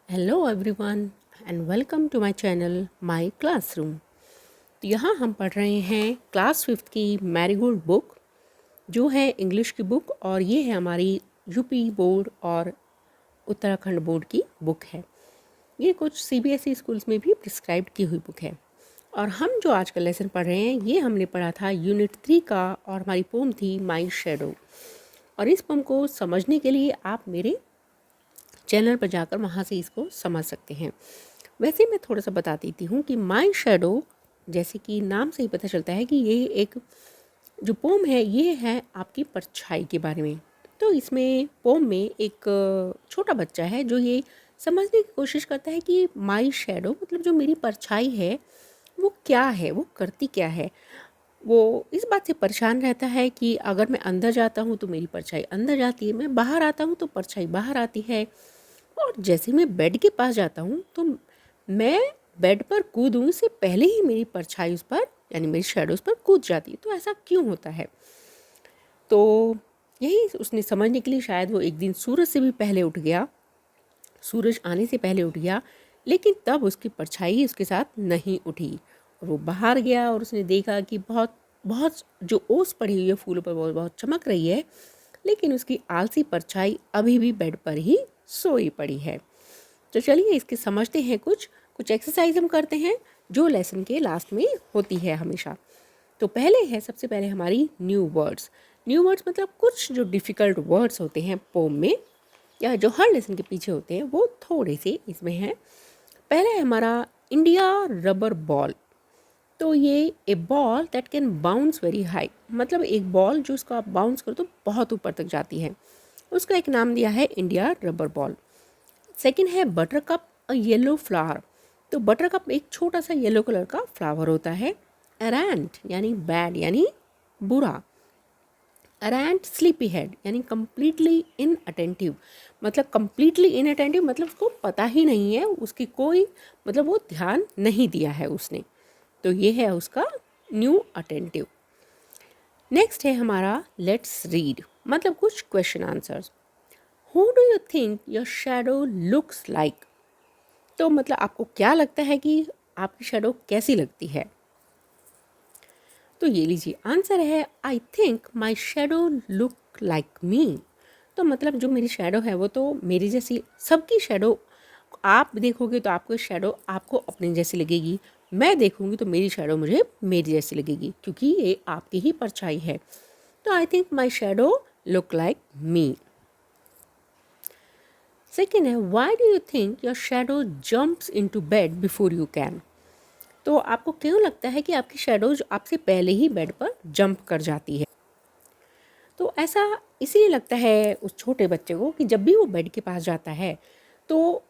Hello everyone and welcome to my channel my classroom. तो यहाँ हम पढ़ रहे हैं क्लास फिफ्थ की मैरीगोल्ड बुक, जो है इंग्लिश की बुक, और ये है हमारी यूपी बोर्ड और उत्तराखंड बोर्ड की बुक है। ये कुछ सीबीएसई स्कूल्स में भी प्रिस्क्राइब की हुई बुक है। और हम जो आज का लेसन पढ़ रहे हैं ये हमने पढ़ा था यूनिट 3 का, और हमारी पोम थी माई शैडो। और इस पोम को समझने के लिए आप मेरे चैनल पर जाकर वहाँ से इसको समझ सकते हैं। वैसे मैं थोड़ा सा बता देती हूँ कि माई शैडो, जैसे कि नाम से ही पता चलता है कि ये एक जो पोम है ये है आपकी परछाई के बारे में। तो इसमें पोम में एक छोटा बच्चा है जो ये समझने की कोशिश करता है कि माई शैडो मतलब जो मेरी परछाई है वो क्या है, वो करती क्या है। वो इस बात से परेशान रहता है कि अगर मैं अंदर जाता हूँ तो मेरी परछाई अंदर जाती है, मैं बाहर आता हूँ तो परछाई बाहर आती है, और जैसे मैं बेड के पास जाता हूँ तो मैं बेड पर कूदूँ इससे पहले ही मेरी परछाई उस पर यानी मेरी शैडो उस पर कूद जाती है। तो ऐसा क्यों होता है? तो यही उसने समझने के लिए शायद वो एक दिन सूरज से भी पहले उठ गया, सूरज आने से पहले उठ गया, लेकिन तब उसकी परछाई उसके साथ नहीं उठी। और वो बाहर गया और उसने देखा कि बहुत बहुत जो ओस पड़ी हुई है फूलों पर बहुत बहुत चमक रही है, लेकिन उसकी आलसी परछाई अभी भी बेड पर ही सोई पड़ी है। तो चलिए इसके समझते हैं, कुछ कुछ एक्सरसाइज हम करते हैं जो लेसन के लास्ट में होती है हमेशा। तो पहले है, सबसे पहले हमारी न्यू वर्ड्स। न्यू वर्ड्स मतलब कुछ जो डिफ़िकल्ट वर्ड्स होते हैं पोम में, या जो हर लेसन के पीछे होते हैं, वो थोड़े से इसमें हैं। पहला है हमारा इंडिया रबर बॉल। तो ये a ball that can bounce very high, मतलब एक बॉल जो उसको आप बाउंस करो तो बहुत ऊपर तक जाती है, उसका एक नाम दिया है इंडिया रबर बॉल। सेकंड है बटर कप अ येलो फ्लावर। तो बटर कप एक छोटा सा येलो कलर का फ्लावर होता है। एरेंट यानी बैड यानी बुरा। एरेंट स्लीपी हेड यानी कम्प्लीटली इनअटेंटिव, मतलब कम्प्लीटली इनअटेंटिव मतलब उसको पता ही नहीं है, उसकी कोई मतलब वो ध्यान नहीं दिया है उसने। तो ये है उसका न्यू अटेंटिव। नेक्स्ट है हमारा लेट्स रीड, मतलब कुछ question answers. Who do you think your shadow looks like? तो मतलब आपको क्या लगता है कि आपकी शैडो कैसी लगती है? तो ये लीजिए आंसर है आई think my shadow look like मी। तो मतलब जो मेरी शैडो है वो तो मेरी जैसी, सबकी शैडो आप देखोगे तो आपको शैडो आपको अपने जैसी लगेगी, मैं देखूंगी तो मेरी शैडो मुझे मेरी जैसी लगेगी, क्योंकि ये आपकी ही परछाई है। तो I think my shadow look like me. Second है why do you think your shadow jumps into bed before you can? तो आपको क्यों लगता है कि आपकी शैडो आपसे पहले ही बेड पर जंप कर जाती है? तो ऐसा इसीलिए लगता है उस छोटे बच्चे को कि जब भी वो बेड के पास जाता है तो,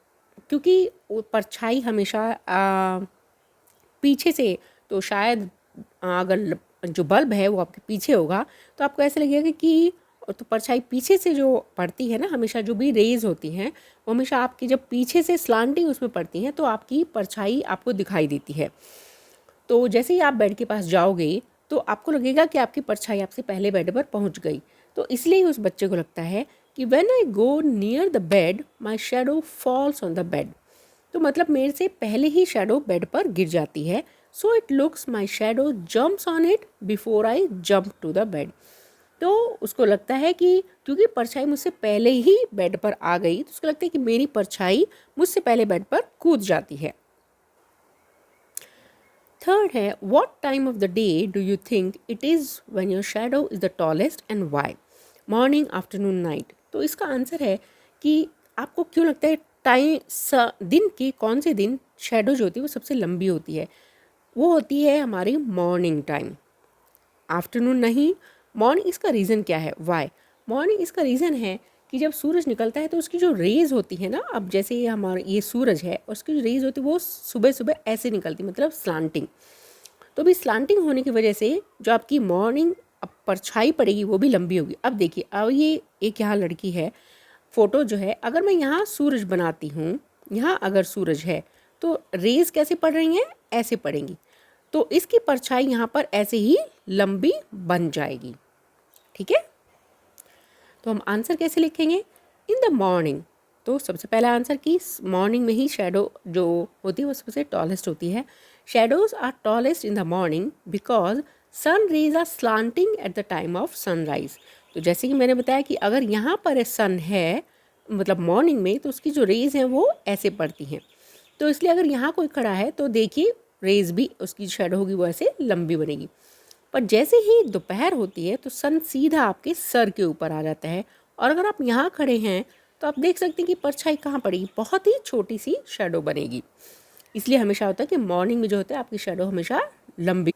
क्योंकि वो परछाई हमेशा पीछे से, तो शायद अगर जो बल्ब है वो आपके पीछे होगा तो आपको ऐसा लगेगा कि, तो परछाई पीछे से जो पड़ती है ना, हमेशा जो भी रेज होती हैं वो हमेशा आपकी जब पीछे से स्लांटिंग उसमें पड़ती हैं तो आपकी परछाई आपको दिखाई देती है। तो जैसे ही आप बेड के पास जाओगे तो आपको लगेगा कि आपकी परछाई आपसे पहले बेड पर पहुंच गई। तो इसलिए उस बच्चे को लगता है कि when I go near the bed my shadow falls on the bed. तो मतलब मेरे से पहले ही शैडो बेड पर गिर जाती है। So it looks my shadow jumps on it before I jump to the bed. तो उसको लगता है कि क्योंकि परछाई मुझसे पहले ही बेड पर आ गई तो उसको लगता है कि मेरी परछाई मुझसे पहले बेड पर कूद जाती है। थर्ड है what time of the day do you think it is when your shadow is the tallest and why? Morning, afternoon, night. तो इसका आंसर है कि आपको क्यों लगता है दिन की कौन से दिन शैडो जो होती है वो सबसे लंबी होती है? वो होती है हमारी मॉर्निंग टाइम, आफ्टरनून नहीं। मॉर्निंग इसका रीज़न क्या है, वाई? मॉर्निंग इसका रीज़न है कि जब सूरज निकलता है तो उसकी जो रेज़ होती है ना, अब जैसे ये हमारा ये सूरज है और उसकी जो रेज़ होती है वो सुबह सुबह ऐसे निकलती, मतलब स्लांटिंग। तो भी स्लांटिंग होने की वजह से जो आपकी मॉर्निंग अब परछाई पड़ेगी वो भी लंबी होगी। अब देखिए, अब ये एक यहाँ लड़की है, फ़ोटो जो है, अगर मैं यहाँ सूरज बनाती हूँ, यहाँ अगर सूरज है तो रेज़ कैसे पड़ रही हैं, ऐसे पड़ेंगी, तो इसकी परछाई यहाँ पर ऐसे ही लंबी बन जाएगी। ठीक है, तो हम आंसर कैसे लिखेंगे? इन द मॉर्निंग। तो सबसे पहला आंसर कि मॉर्निंग में ही शेडो जो होती है वो सबसे टॉलेस्ट होती है. Shadows are tallest in the morning because sun rays are slanting at the time of sunrise. तो जैसे कि मैंने बताया कि अगर यहाँ पर सन है मतलब मॉर्निंग में, तो उसकी जो रेज हैं वो ऐसे पड़ती हैं. तो इसलिए अगर यहाँ कोई खड़ा है तो देखिए रेज भी उसकी शेडो होगी वो ऐसे लंबी बनेगी. पर जैसे ही दोपहर होती है तो सन सीधा आपके सर के ऊपर आ जाता है, और अगर आप यहाँ खड़े हैं तो आप देख सकते हैं कि परछाई कहाँ पड़ेगी, बहुत ही छोटी सी शेडो बनेगी. इसलिए हमेशा होता है कि मॉर्निंग में जो होता है आपकी शेडो हमेशा लंबी.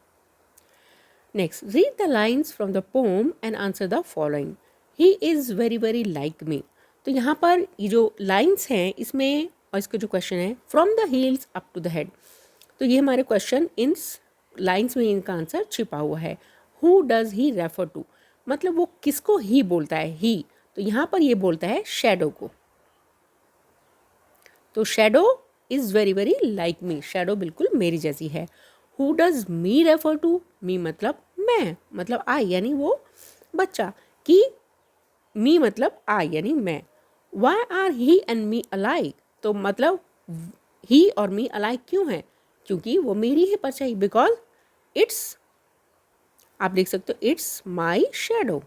Next, read the lines from the pome and answer the following. He is very very like मी. तो यहाँ पर ये जो लाइन्स हैं इसमें, और इसका जो क्वेश्चन है from the heels up to the head, तो ये हमारे क्वेश्चन इन लाइन्स में इनका आंसर छिपा हुआ है. Who does he refer to, मतलब वो किसको ही बोलता है, ही. तो यहाँ पर ये बोलता है शेडो को. तो shadow is very very like me, shadow बिल्कुल मेरी जैसी है. Who does me refer to, me मतलब मैं, मतलब आई यानी वो बच्चा, कि मी मतलब आई यानी मैं. Why are he and me alike, तो मतलब ही और मी अलाइक क्यों है, क्योंकि वो मेरी है परछाई. बिकॉज इट्स, आप देख सकते हो इट्स माई शेडो.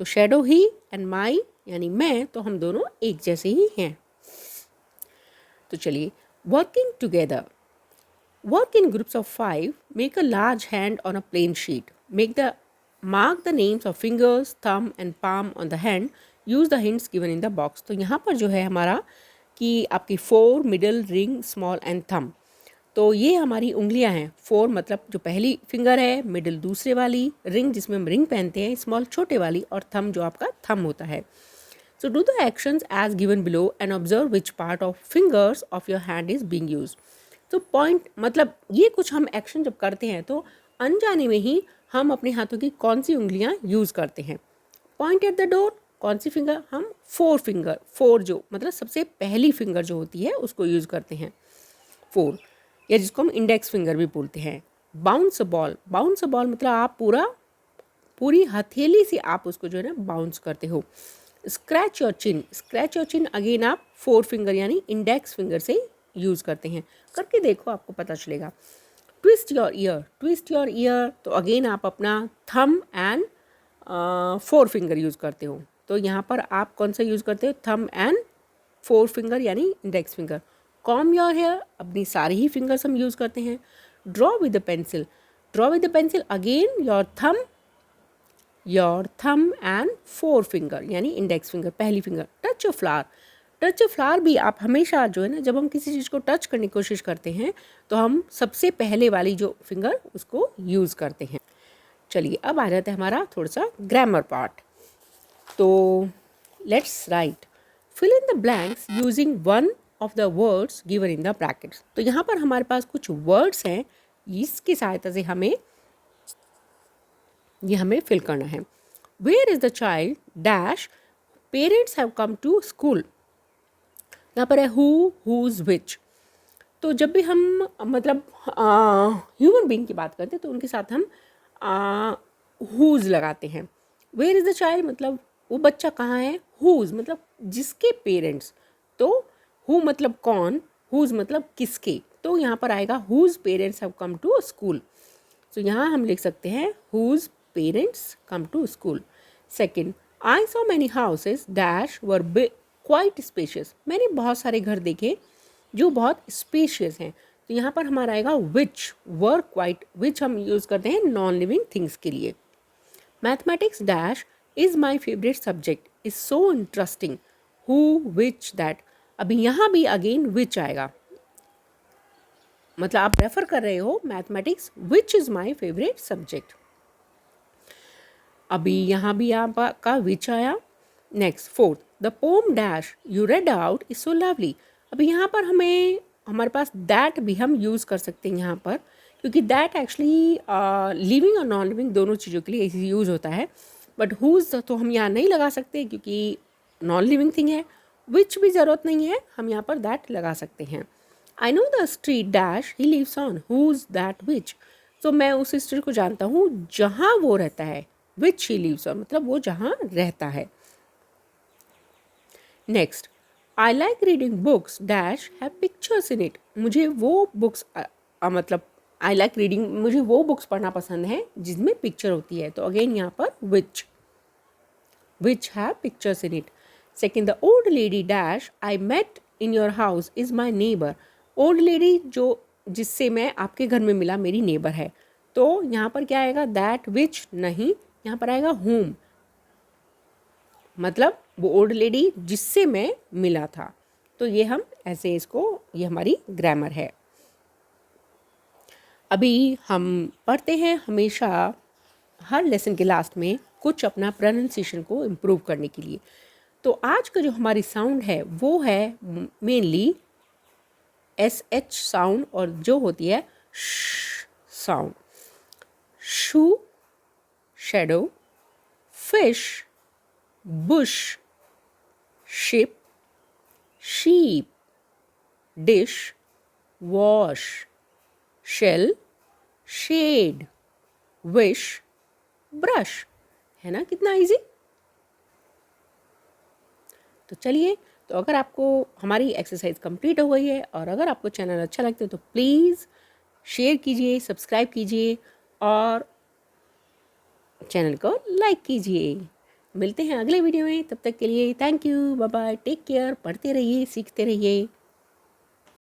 तो शेडो ही एंड माई यानी मैं, तो हम दोनों एक जैसे ही हैं. तो चलिए, working together. Work in groups of 5. Make a large hand on a plain sheet. Mark the names of fingers, thumb and palm on the hand. Use the hints given in the box. तो यहाँ पर जो है हमारा कि आपकी 4, middle, ring, small and thumb. तो ये हमारी उंगलियां हैं. 4 मतलब जो पहली फिंगर है, मिडिल दूसरे वाली, रिंग जिसमें हम रिंग पहनते हैं, स्मॉल छोटे वाली, और थंब जो आपका थंब होता है. So do the actions as given below and observe which part of fingers of your hand is being used. तो पॉइंट मतलब ये कुछ हम एक्शन जब करते हैं तो अनजाने में ही हम अपने हाथों की कौन सी उंगलियां यूज़ करते हैं. पॉइंट एट द डोर, कौन सी फिंगर, हम 4 फिंगर, 4 जो मतलब सबसे पहली फिंगर जो होती है उसको यूज़ करते हैं 4, या जिसको हम इंडेक्स फिंगर भी बोलते हैं. Bounce a ball, bounce a ball मतलब आप पूरी हथेली से आप उसको जो है ना बाउंस करते हो. Scratch your chin, scratch your chin again आप 4 फिंगर यानी इंडेक्स फिंगर से यूज़ करते हैं. करके देखो आपको पता चलेगा. Twist your year, twist your year, तो अगेन आप अपना थंब एंड 4 फिंगर यूज़ करते हो. तो यहाँ पर आप कौन सा यूज़ करते हो, थंब एंड 4 फिंगर यानी index finger. Comb your hair, अपनी सारी ही फिंगर्स हम यूज़ करते हैं. Draw with the pencil, draw with the pencil again your thumb and 4 finger यानी इंडेक्स फिंगर पहली finger. Touch a flower, touch a flower भी आप हमेशा जो है ना जब हम किसी चीज़ को टच करने की कोशिश करते हैं तो हम सबसे पहले वाली जो फिंगर उसको यूज़ करते हैं. चलिए अब आ जाता है हमारा थोड़ा सा ग्रामर पार्ट. तो let's write. Fill in the blanks using one of the words given in the brackets. तो यहाँ पर हमारे पास कुछ वर्ड्स हैं, इसकी सहायता से हमें फिल करना है. Where is the child dash parents have come to school. यहाँ पर है हु, हुज, विच. तो जब भी हम मतलब ह्यूमन बीइंग की बात करते हैं तो उनके साथ हम हुज लगाते हैं. वेयर इज़ द चाइल्ड मतलब वो बच्चा कहाँ है, हुज मतलब जिसके पेरेंट्स. तो हु मतलब कौन, हुज मतलब किसके. तो यहाँ पर आएगा whose parents have come to school. तो यहाँ हम लिख सकते हैं whose parents come to school. Second, I saw many houses dash were quite spacious. मैंने बहुत सारे घर देखे जो बहुत स्पेशियस हैं. तो यहाँ पर हमारा आएगा विच, वर क्वाइट, विच हम यूज़ करते हैं नॉन लिविंग थिंग्स के लिए. Mathematics dash is my favourite subject, is so interesting. Who, which, that. अभी यहाँ भी अगेन विच आएगा, मतलब आप रेफर कर रहे हो mathematics, which is my favourite subject. अभी यहाँ भी आपका विच आया. Next fourth, the pome dash you read out is so lovely. अभी यहाँ पर हमारे पास दैट भी हम यूज़ कर सकते हैं यहाँ पर, क्योंकि दैट एक्चुअली लिविंग और नॉन लिविंग दोनों चीज़ों के लिए यूज़ होता है. बट हुज तो हम यहाँ नहीं लगा सकते क्योंकि नॉन लिविंग थिंग है. विच भी ज़रूरत नहीं है, हम यहाँ पर दैट लगा सकते हैं. I know the street dash he lives on, whose that which. तो मैं उस स्ट्रीट को जानता हूँ जहाँ वो रहता है. विच ही लिव्स ऑन मतलब वो जहाँ रहता है. Next, I like reading books dash have pictures in it. मुझे वो बुक्स मतलब आई लाइक रीडिंग, मुझे वो बुक्स पढ़ना पसंद है जिसमें पिक्चर होती है। तो अगेन यहाँ पर which have pictures in it. Second, the old lady dash I met in your house is my neighbor. Old lady जो जिससे मैं आपके घर में मिला मेरी नेबर है। तो यहाँ पर क्या आएगा, that which नहीं, यहाँ पर आएगा whom, मतलब वो ओल्ड लेडी जिससे मैं मिला था। तो ये हम ऐसे इसको, ये हमारी ग्रामर है। अभी हम पढ़ते हैं हमेशा हर लेसन के लास्ट में कुछ अपना प्रोनाउंसिएशन को इम्प्रूव करने के लिए। तो आज का जो हमारी साउंड है वो है मेनली SH साउंड, और जो होती है sh sound. Shoe, shadow, fish, bush, ship, sheep, dish, wash, shell, shed, wish, brush. है ना कितना इजी। तो चलिए, तो अगर आपको हमारी एक्सरसाइज कंप्लीट हो गई है और अगर आपको चैनल अच्छा लगता है तो प्लीज़ शेयर कीजिए, सब्सक्राइब कीजिए और चैनल को लाइक कीजिए। मिलते हैं अगले वीडियो में, तब तक के लिए thank you, bye bye, take care, पढ़ते रहिए, सीखते रहिए।